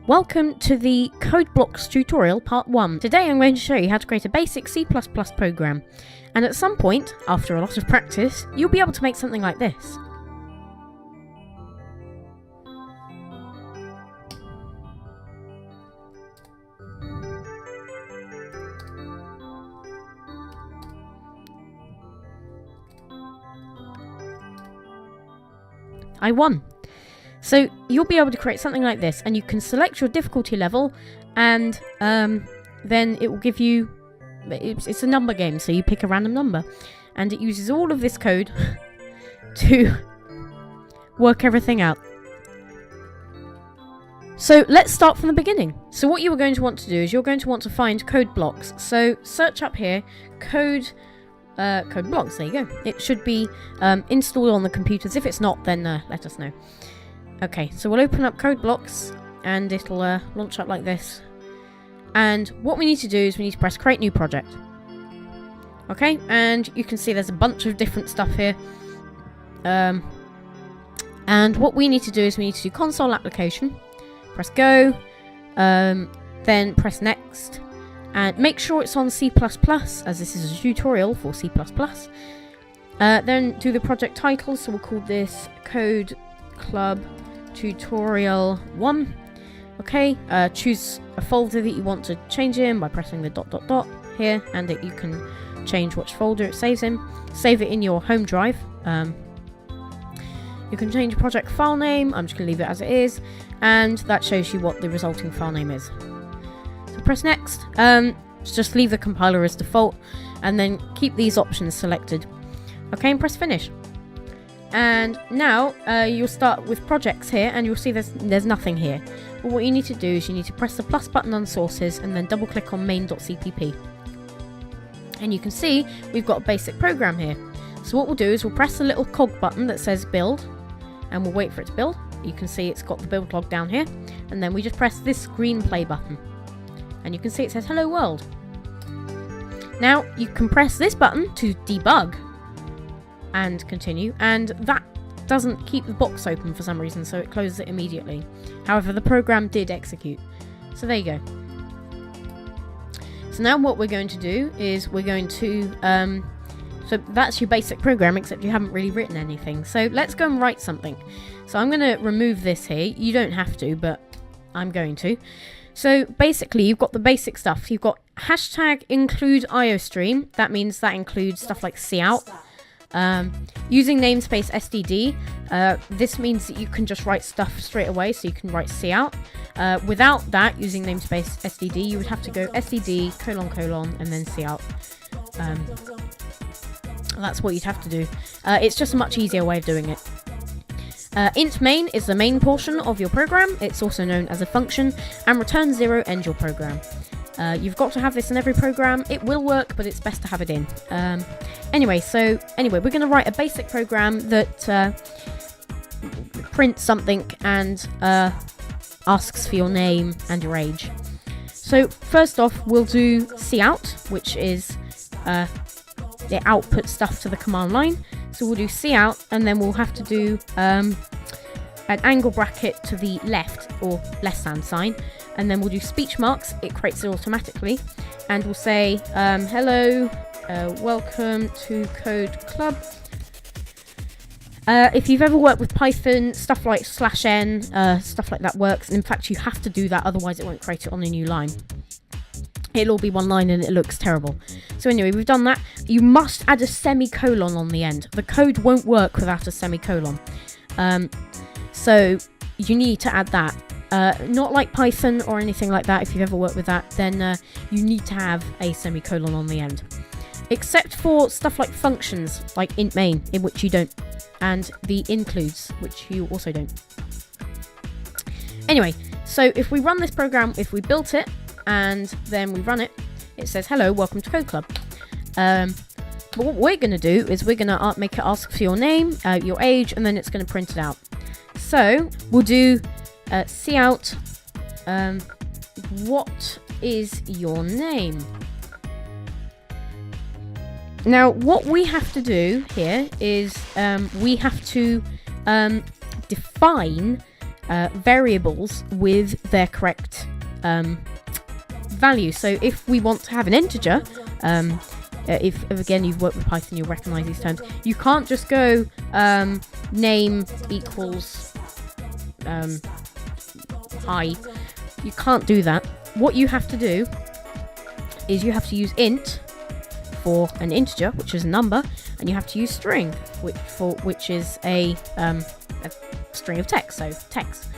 Welcome to the Code Blocks tutorial part 1. Today I'm going to show you how to create a basic C++ program, and at some point, after a lot of practice, you'll be able to make something like this. I won! So you'll be able to create something like this, and you can select your difficulty level, and then it will give you, it's a number game, so you pick a random number, and it uses all of this code to work everything out. So let's start from the beginning. So what you are going to want to do is you're going to want to find code blocks. So search up here, code blocks, there you go. It should be installed on the computers. If it's not, then let us know. Okay, so we'll open up code blocks and it'll launch up like this. And what we need to do is we need to press create new project. Okay, and you can see there's a bunch of different stuff here. And what we need to do is we need to do console application, press go, then press next, and make sure it's on C++, as this is a tutorial for C++. Then do the project title, so we'll call this Code Club Tutorial 1. Okay, choose a folder that you want to change in by pressing the ... here, and you can change which folder it saves in. Save it in your home drive. You can change project file name. I'm just going to leave it as it is, and that shows you what the resulting file name is. So press next. Just leave the compiler as default, and then keep these options selected. Okay, and press finish. And now you'll start with projects here, and you'll see there's nothing here. But what you need to do is you need to press the plus button on sources and then double click on main.cpp. And you can see we've got a basic program here. So what we'll do is we'll press the little cog button that says build, and we'll wait for it to build. You can see it's got the build log down here, and then we just press this green play button. And you can see it says hello world. Now you can press this button to debug and continue, and that doesn't keep the box open for some reason, so it closes it immediately. However, the program did execute. So there you go. So now what we're going to do is we're going to so that's your basic program, except you haven't really written anything. So let's go and write something. So I'm going to remove this here. You don't have to, but I'm going to. So basically, you've got the basic stuff. You've got hashtag include IOStream. That means that includes stuff like cout. Using namespace std, this means that you can just write stuff straight away, so you can write cout. Without that, using namespace std, you would have to go std : and then cout. That's what you'd have to do. It's just a much easier way of doing it. Int main is the main portion of your program. It's also known as a function, and return 0 ends your program. You've got to have this in every program. It will work, but it's best to have it in. Anyway, we're going to write a basic program that prints something and asks for your name and your age. So first off, we'll do cout, which is the output stuff to the command line. So we'll do cout, and then we'll have to do an angle bracket to the left, or less than sign, and then we'll do speech marks. It creates it automatically, and we'll say hello, welcome to Code Club. If you've ever worked with Python, stuff like /n, stuff like that works, and in fact you have to do that, otherwise it won't create it on a new line. It'll all be one line and it looks terrible. So anyway, we've done that. You must add a semicolon on the end. The code won't work without a semicolon. So you need to add that. Not like Python or anything like that. If you've ever worked with that, then you need to have a semicolon on the end. Except for stuff like functions, like int main, in which you don't. And the includes, which you also don't. Anyway, so if we run this program, if we built it, and then we run it, it says hello, welcome to Code Club. But what we're going to do is we're going to make it ask for your name, your age, and then it's going to print it out. So we'll do cout, what is your name? Now what we have to do here is we have to define variables with their correct value. So if we want to have an integer, if again you've worked with Python, you'll recognize these terms. You can't just go name equals hi. You can't do that. What you have to do is you have to use int for an integer, which is a number, and you have to use string, which is a string of text, so text.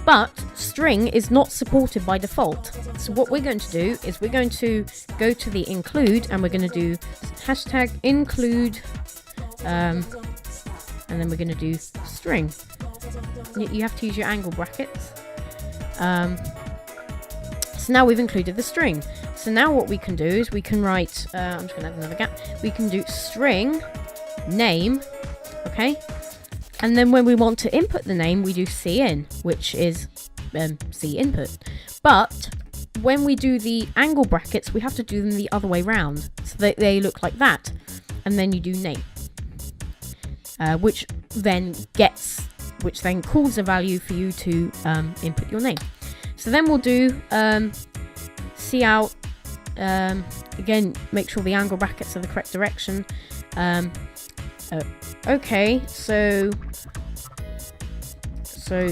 But string is not supported by default. So what we're going to do is we're going to go to the include, and we're going to do hashtag include, and then we're going to do string. You have to use your angle brackets. So now we've included the string. So now what we can do is we can write, I'm just going to add another gap. We can do string name, okay? And then when we want to input the name, we do cin, which is c input. But when we do the angle brackets, we have to do them the other way round. So they look like that. And then you do name, which then calls a value for you to input your name. So then we'll do cout, again, make sure the angle brackets are the correct direction. Okay, so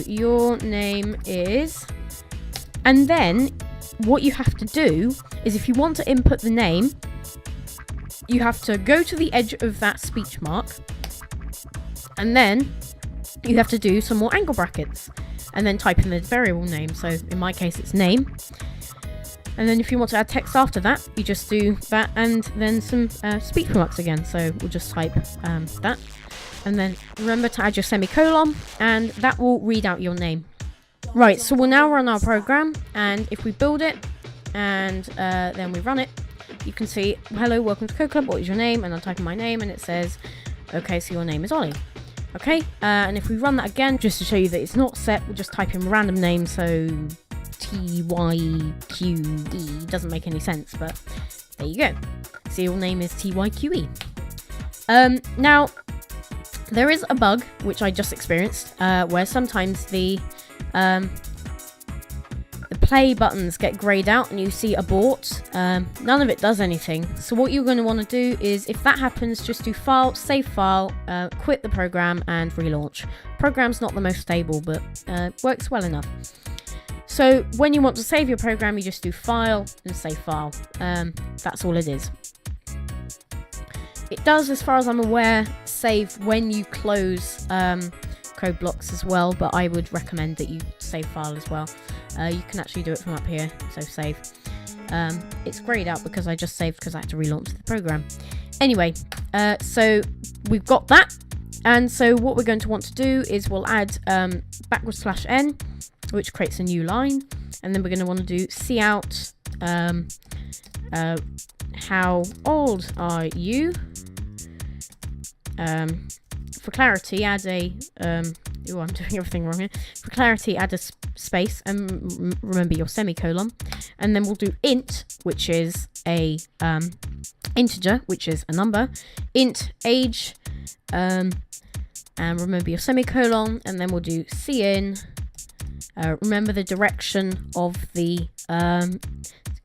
your name is, and then what you have to do is if you want to input the name, you have to go to the edge of that speech mark, and then you have to do some more angle brackets, and then type in the variable name. So in my case, it's name. And then if you want to add text after that, you just do that and then some speech marks again. So we'll just type that. And then remember to add your semicolon, and that will read out your name. Right, so we'll now run our program, and if we build it and then we run it, you can see, hello, welcome to Code Club, what is your name? And I'll type in my name, and it says, okay, so your name is Ollie. Okay, and if we run that again, just to show you that it's not set, we'll just type in random name, so TYQE. Doesn't make any sense, but there you go. So your name is TYQE. Now, there is a bug, which I just experienced, where sometimes the play buttons get grayed out and you see abort. None of it does anything. So what you're going to want to do is, if that happens, just do file, save file, quit the program and relaunch. Program's not the most stable, but works well enough. So when you want to save your program, you just do file and save file. That's all it is. It does, as far as I'm aware, save when you close code blocks as well, but I would recommend that you save file as well. You can actually do it from up here, so save. It's grayed out because I just saved because I had to relaunch the program. Anyway, so we've got that, and so what we're going to want to do is we'll add \n, which creates a new line, and then we're going to want to do cout, how old are you? For clarity, add a I'm doing everything wrong here. For clarity, add a space, and remember your semicolon, and then we'll do int, which is a integer, which is a number, int age, and remember your semicolon, and then we'll do cin. Remember the direction of the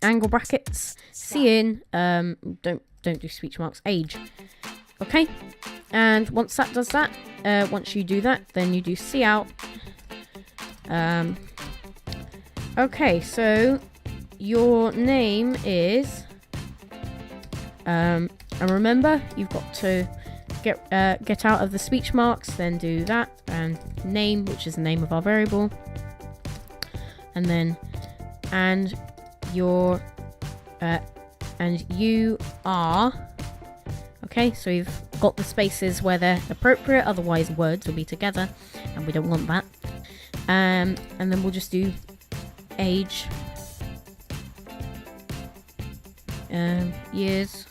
angle brackets. Cin, don't do speech marks. Age. Okay, and once that does that, once you do that, then you do cout. Okay, so your name is, and remember, you've got to get out of the speech marks, then do that, and name, which is the name of our variable, and then and your and you are. Okay, so we've got the spaces where they're appropriate, otherwise words will be together, and we don't want that. And then we'll just do age, years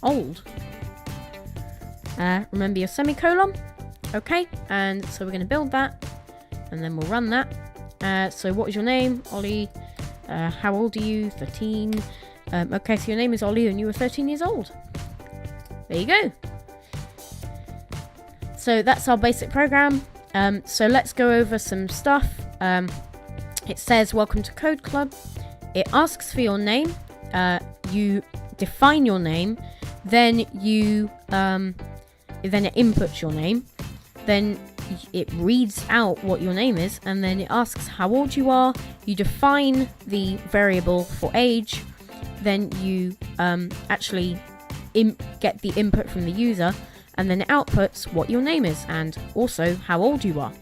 old. Remember your semicolon. Okay, and so we're going to build that, and then we'll run that. So what is your name? Ollie. How old are you? 13. Okay, so your name is Ollie and you were 13 years old. There you go. So that's our basic program. So let's go over some stuff. It says welcome to Code Club. It asks for your name. You define your name, then then it inputs your name, then it reads out what your name is, and then it asks how old you are. You define the variable for age, then you actually get the input from the user, and then it outputs what your name is and also how old you are.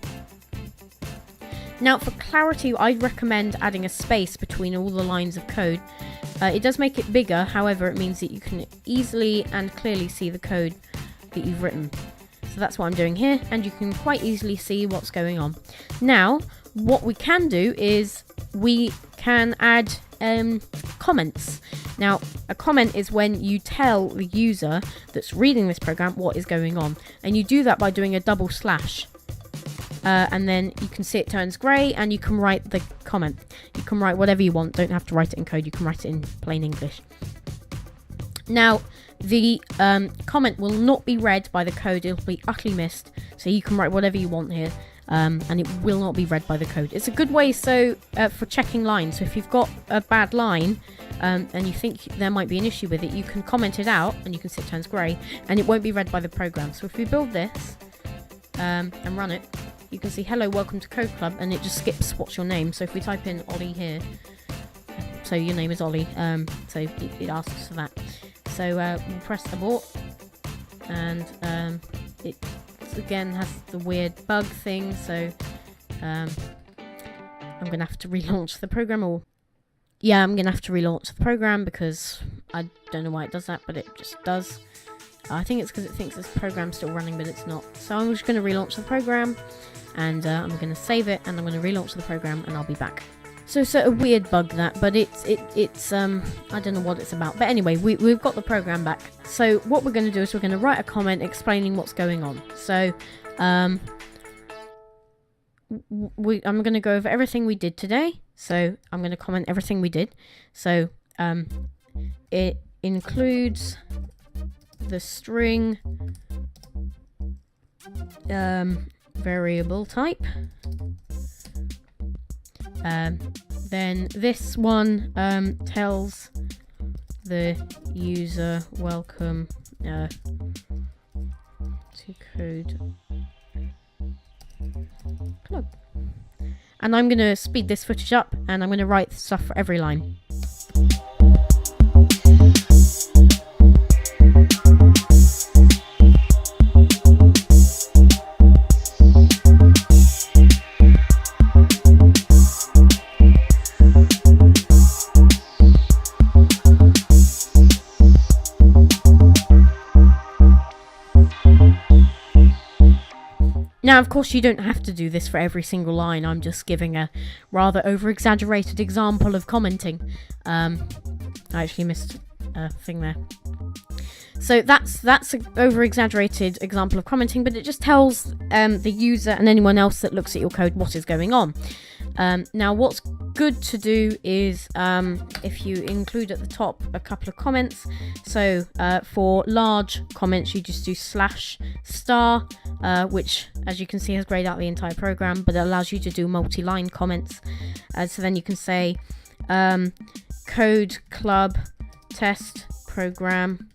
Now, for clarity, I'd recommend adding a space between all the lines of code. It does make it bigger, however, it means that you can easily and clearly see the code that you've written. So that's what I'm doing here, and you can quite easily see what's going on. Now, what we can do is we can add comments. Now, a comment is when you tell the user that's reading this program what is going on, and you do that by doing a double slash. And then you can see it turns grey, and you can write the comment. You can write whatever you want, don't have to write it in code, you can write it in plain English. Now, the comment will not be read by the code, it'll be utterly missed, so you can write whatever you want here, and it will not be read by the code. It's a good way for checking lines, so if you've got a bad line, and you think there might be an issue with it, you can comment it out, and you can see it turns grey, and it won't be read by the program. So if we build this, and run it, you can see hello, welcome to Code Club, and it just skips what's your name. So if we type in Ollie here, so your name is Ollie, so it asks for that. So we'll press abort, and it again has the weird bug thing, so I'm gonna have to relaunch the program, I'm gonna have to relaunch the program because I don't know why it does that, but it just does. I think it's because it thinks this program's still running, but it's not. So I'm just going to relaunch the program, and I'm going to save it, and I'm going to relaunch the program, and I'll be back. So it's a weird bug that, but it's I don't know what it's about. But anyway, we've got the program back. So what we're going to do is we're going to write a comment explaining what's going on. So I'm going to go over everything we did today. So I'm going to comment everything we did. So it includes the string variable type. Then this one tells the user welcome to Code Club. And I'm going to speed this footage up, and I'm going to write stuff for every line. Now, of course, you don't have to do this for every single line. I'm just giving a rather over-exaggerated example of commenting. I actually missed a thing there. So that's an over-exaggerated example of commenting, but it just tells the user and anyone else that looks at your code what is going on. Now, what's good to do is if you include at the top a couple of comments. So for large comments, you just do /*, which, as you can see, has grayed out the entire program, but it allows you to do multi-line comments. So then you can say Code Club test program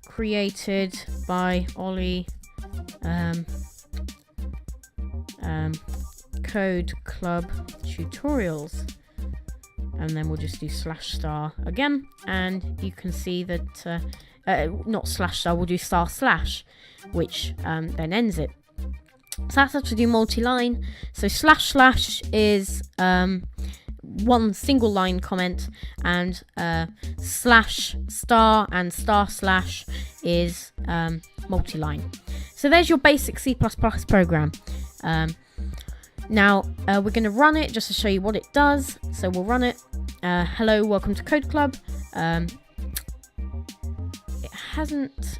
created by Ollie, Code Club tutorials, and then we'll just do /* again, and you can see that not /*, we'll do //, which then ends it. So that's how to do multi-line. So // is one single line comment, and /* and // is multi-line. So there's your basic C++ program. Now we're going to run it just to show you what it does. So we'll run it. Hello, welcome to Code Club. It hasn't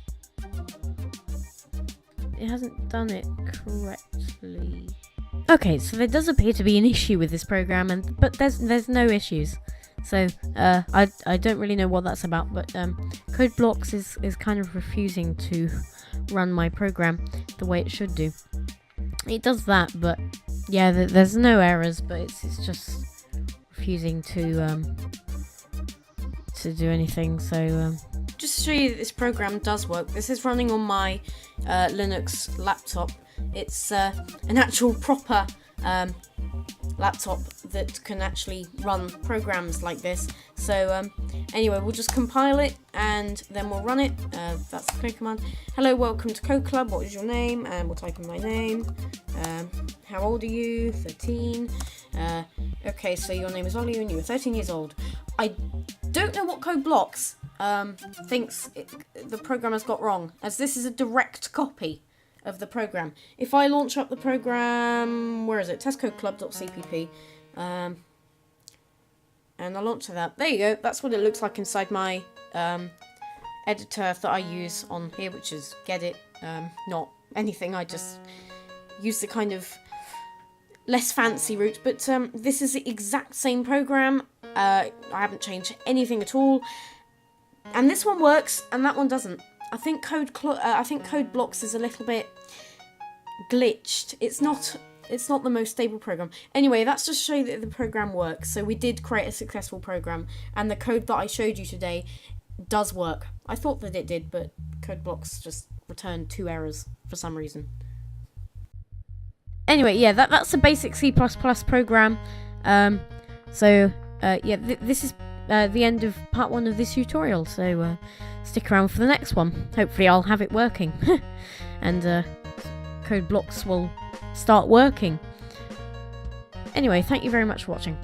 done it correctly. Okay, so there does appear to be an issue with this program, but there's no issues. So I don't really know what that's about, but CodeBlocks is kind of refusing to run my program. the way it should do. It does that, but yeah, there's no errors, but it's just refusing to do anything. So just to show you that this program does work, this is running on my Linux laptop. It's an actual proper laptop that can actually run programs like this. So anyway, we'll just compile it and then we'll run it. That's the code command. Hello, welcome to Code Club. What is your name? And we'll type in my name. How old are you? 13. Okay, so your name is Ollie and you were 13 years old. I don't know what Code Blocks thinks the programmer's got wrong, as this is a direct copy of the program. If I launch up the program, where is it? testcodeclub.cpp, and I launch that. There you go. That's what it looks like inside my editor that I use on here, which is Gedit. Not anything. I just use the kind of less fancy route, but this is the exact same program. I haven't changed anything at all, and this one works, and that one doesn't. I think Code Blocks is a little bit glitched. It's not the most stable program. Anyway, that's just to show you that the program works. So we did create a successful program, and the code that I showed you today does work. I thought that it did, but Code Blocks just returned 2 errors for some reason. Anyway, yeah, that's a basic C++ program. This is the end of part 1 of this tutorial, so stick around for the next one. Hopefully I'll have it working and Code Blocks will start working. Anyway, thank you very much for watching.